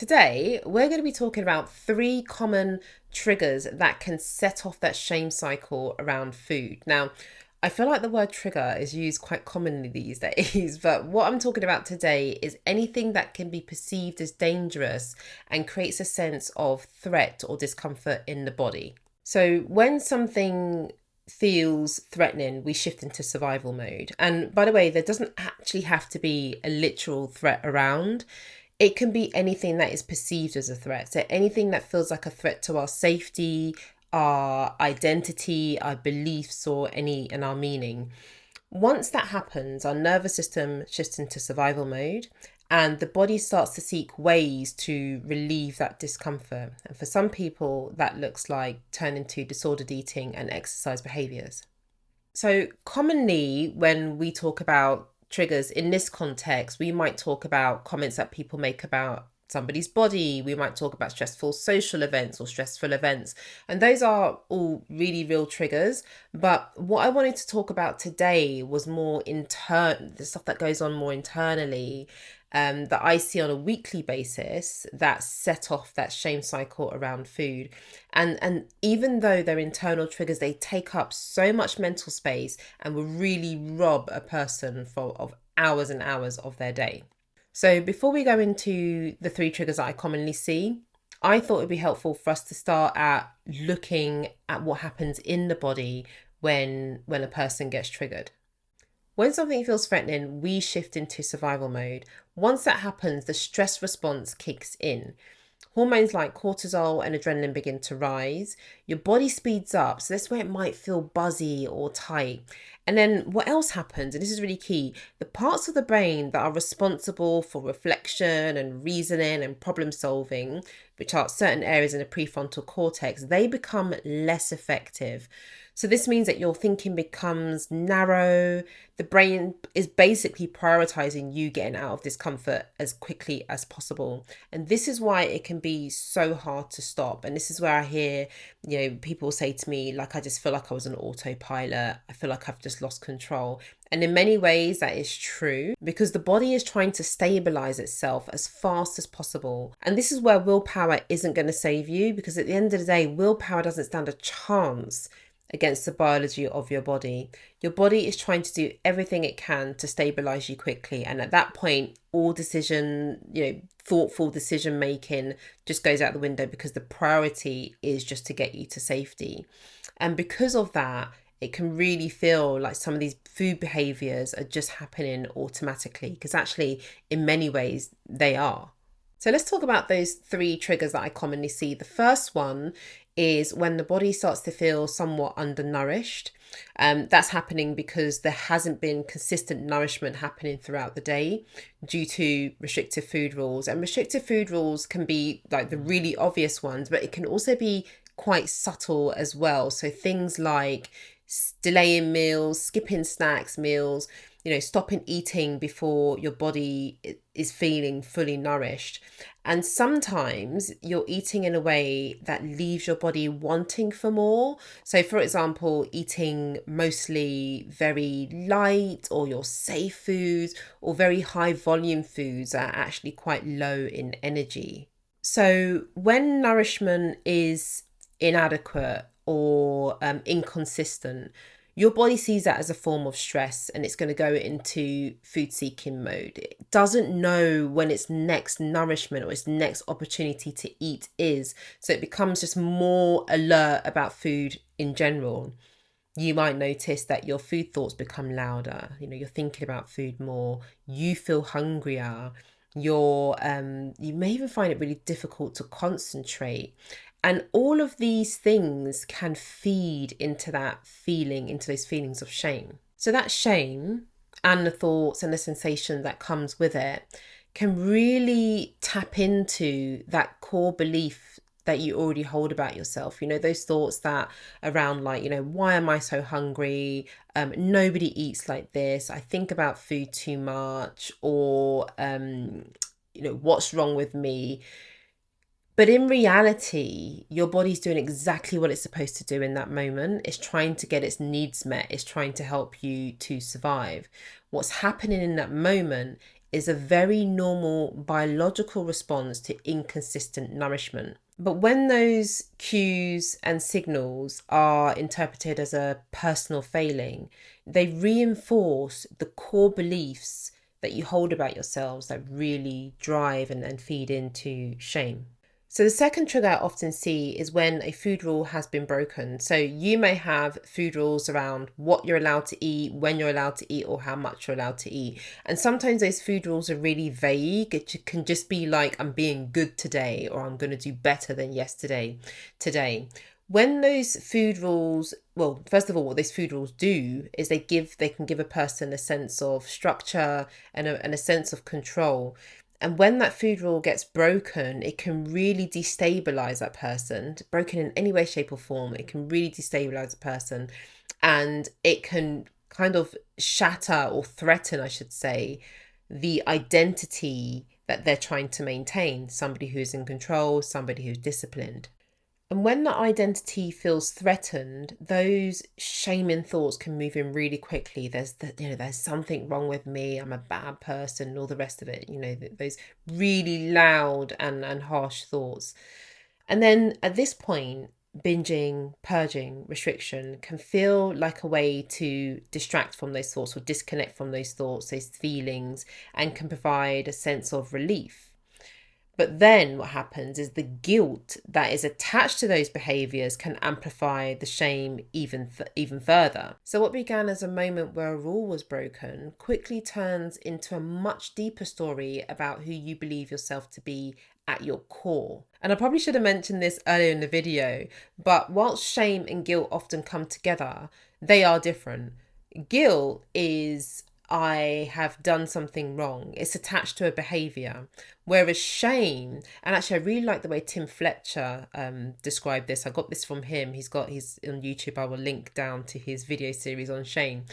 Today, we're going to be talking about three common triggers that can set off that shame cycle around food. Now, I feel like the word trigger is used quite commonly these days, but what I'm talking about today is anything that can be perceived as dangerous and creates a sense of threat or discomfort in the body. So, when something feels threatening, we shift into survival mode. And by the way, there doesn't actually have to be a literal threat around. It can be anything that is perceived as a threat. So anything that feels like a threat to our safety, our identity, our beliefs, or our meaning. Once that happens, our nervous system shifts into survival mode and the body starts to seek ways to relieve that discomfort. And for some people, that looks like turning to disordered eating and exercise behaviors. So, commonly, when we talk about triggers in this context, we might talk about comments that people make about somebody's body. We might talk about stressful social events or stressful events. And those are all really real triggers. But what I wanted to talk about today was more the stuff that goes on more internally, that I see on a weekly basis that set off that shame cycle around food. And even though they're internal triggers, they take up so much mental space and will really rob a person of hours and hours of their day. So before we go into the three triggers that I commonly see, I thought it'd be helpful for us to start at looking at what happens in the body when a person gets triggered. When something feels threatening, we shift into survival mode. Once that happens, the stress response kicks in. Hormones like cortisol and adrenaline begin to rise. Your body speeds up. So that's where it might feel buzzy or tight. And then what else happens, and this is really key, the parts of the brain that are responsible for reflection and reasoning and problem solving, which are certain areas in the prefrontal cortex, they become less effective. So this means that your thinking becomes narrow. The brain is basically prioritizing you getting out of discomfort as quickly as possible. And this is why it can be so hard to stop. And this is where I hear, people say to me, like, I just feel like I was on autopilot. I feel like I've just lost control. And in many ways, that is true because the body is trying to stabilize itself as fast as possible. And this is where willpower isn't going to save you, because at the end of the day, willpower doesn't stand a chance against the biology of your body. Your body is trying to do everything it can to stabilize you quickly. And at that point, all thoughtful decision making just goes out the window because the priority is just to get you to safety. And because of that, it can really feel like some of these food behaviors are just happening automatically, because actually, in many ways, they are. So let's talk about those three triggers that I commonly see. The first one is when the body starts to feel somewhat undernourished. That's happening because there hasn't been consistent nourishment happening throughout the day due to restrictive food rules. And restrictive food rules can be like the really obvious ones, but it can also be quite subtle as well. So things like delaying meals, skipping snacks meals, stopping eating before your body is feeling fully nourished. And sometimes you're eating in a way that leaves your body wanting for more. So, for example, eating mostly very light or your safe foods or very high volume foods that are actually quite low in energy. So, when nourishment is inadequate or inconsistent, your body sees that as a form of stress and it's going to go into food seeking mode. It doesn't know when its next nourishment or its next opportunity to eat is. So it becomes just more alert about food in general. You might notice that your food thoughts become louder. You're thinking about food more. You feel hungrier. You may even find it really difficult to concentrate. And all of these things can feed into into those feelings of shame. So that shame and the thoughts and the sensation that comes with it can really tap into that core belief that you already hold about yourself. Those thoughts that around like, why am I so hungry? Nobody eats like this. I think about food too much, or, what's wrong with me? But in reality, your body's doing exactly what it's supposed to do in that moment. It's trying to get its needs met. It's trying to help you to survive. What's happening in that moment is a very normal biological response to inconsistent nourishment. But when those cues and signals are interpreted as a personal failing, they reinforce the core beliefs that you hold about yourselves that really drive and feed into shame. So the second trigger I often see is when a food rule has been broken. So you may have food rules around what you're allowed to eat, when you're allowed to eat, or how much you're allowed to eat. And sometimes those food rules are really vague. It can just be like, I'm being good today, or I'm going to do better than yesterday today. When those food rules, well, first of all, what those food rules do is they can give a person a sense of structure and a sense of control. And when that food rule gets broken, it can really destabilize that person. Broken in any way, shape, or form, it can really destabilize a person. And it can kind of shatter or threaten, I should say, the identity that they're trying to maintain. Somebody who's in control, somebody who's disciplined. And when that identity feels threatened, those shaming thoughts can move in really quickly. There's something wrong with me. I'm a bad person, and all the rest of it. Those really loud and harsh thoughts. And then at this point, binging, purging, restriction can feel like a way to distract from those thoughts or disconnect from those thoughts, those feelings, and can provide a sense of relief. But then what happens is the guilt that is attached to those behaviors can amplify the shame even further. So what began as a moment where a rule was broken quickly turns into a much deeper story about who you believe yourself to be at your core. And I probably should have mentioned this earlier in the video, but whilst shame and guilt often come together, they are different. Guilt is, I have done something wrong. It's attached to a behavior. Whereas shame, and actually I really like the way Tim Fletcher described this. I got this from him. He's on YouTube. I will link down to his video series on shame.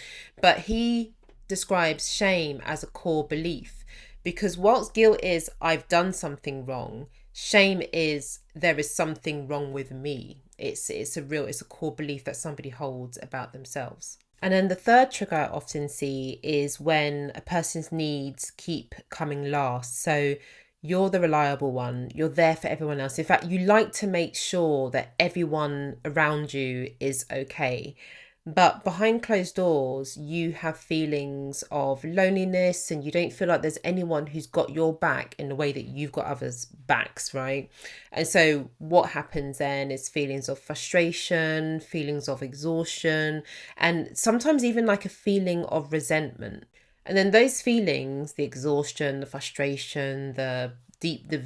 But he describes shame as a core belief, because whilst guilt is, I've done something wrong, shame is, there is something wrong with me. It's a core belief that somebody holds about themselves. And then the third trigger I often see is when a person's needs keep coming last. So you're the reliable one. You're there for everyone else. In fact, you like to make sure that everyone around you is okay. But behind closed doors, you have feelings of loneliness and you don't feel like there's anyone who's got your back in the way that you've got others' backs, right? And so what happens then is feelings of frustration, feelings of exhaustion, and sometimes even like a feeling of resentment. And then those feelings, the exhaustion, the frustration, the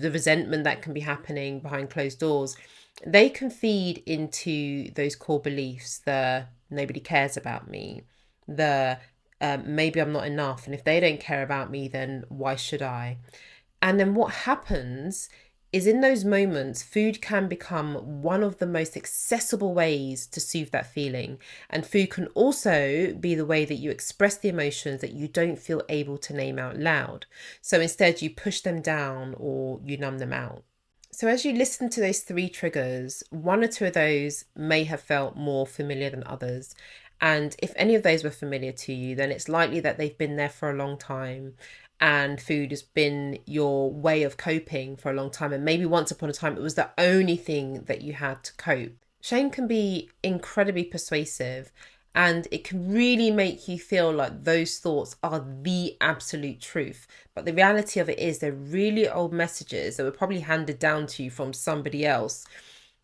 resentment that can be happening behind closed doors, they can feed into those core beliefs, the nobody cares about me, the maybe I'm not enough, and if they don't care about me, then why should I? And then what happens is in those moments, food can become one of the most accessible ways to soothe that feeling. And food can also be the way that you express the emotions that you don't feel able to name out loud. So instead you push them down or you numb them out. So as you listen to those three triggers, one or two of those may have felt more familiar than others. And if any of those were familiar to you, then it's likely that they've been there for a long time and food has been your way of coping for a long time. And maybe once upon a time, it was the only thing that you had to cope. Shame can be incredibly persuasive and it can really make you feel like those thoughts are the absolute truth. But the reality of it is they're really old messages that were probably handed down to you from somebody else.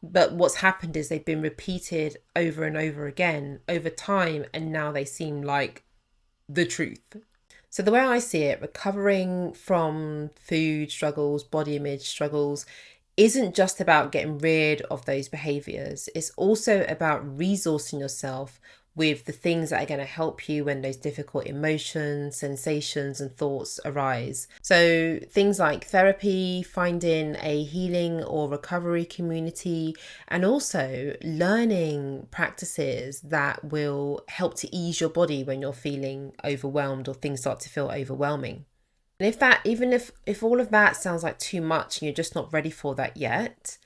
But what's happened is they've been repeated over and over again over time, and now they seem like the truth. So the way I see it, recovering from food struggles, body image struggles, isn't just about getting rid of those behaviors. It's also about resourcing yourself with the things that are going to help you when those difficult emotions, sensations, and thoughts arise. So things like therapy, finding a healing or recovery community, and also learning practices that will help to ease your body when you're feeling overwhelmed or things start to feel overwhelming. And if all of that sounds like too much and you're just not ready for that yet,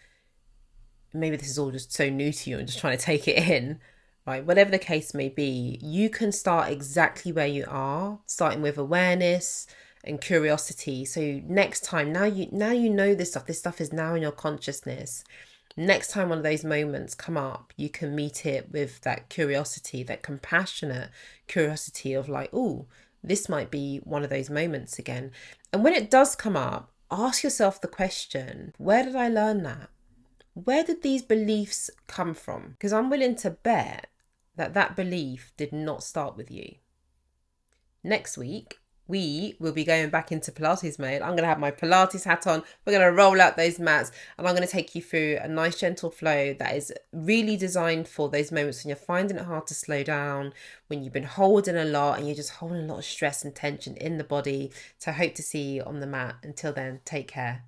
maybe this is all just so new to you and just trying to take it in, right? Whatever the case may be, you can start exactly where you are, starting with awareness, and curiosity. So next time, now you know this stuff is now in your consciousness. Next time one of those moments come up, you can meet it with that curiosity, that compassionate curiosity of like, oh, this might be one of those moments again. And when it does come up, ask yourself the question, where did I learn that? Where did these beliefs come from? Because I'm willing to bet that that belief did not start with you. Next week, we will be going back into Pilates mode. I'm going to have my Pilates hat on. We're going to roll out those mats and I'm going to take you through a nice gentle flow that is really designed for those moments when you're finding it hard to slow down, when you've been holding a lot and you're just holding a lot of stress and tension in the body. So I hope to see you on the mat. Until then, take care.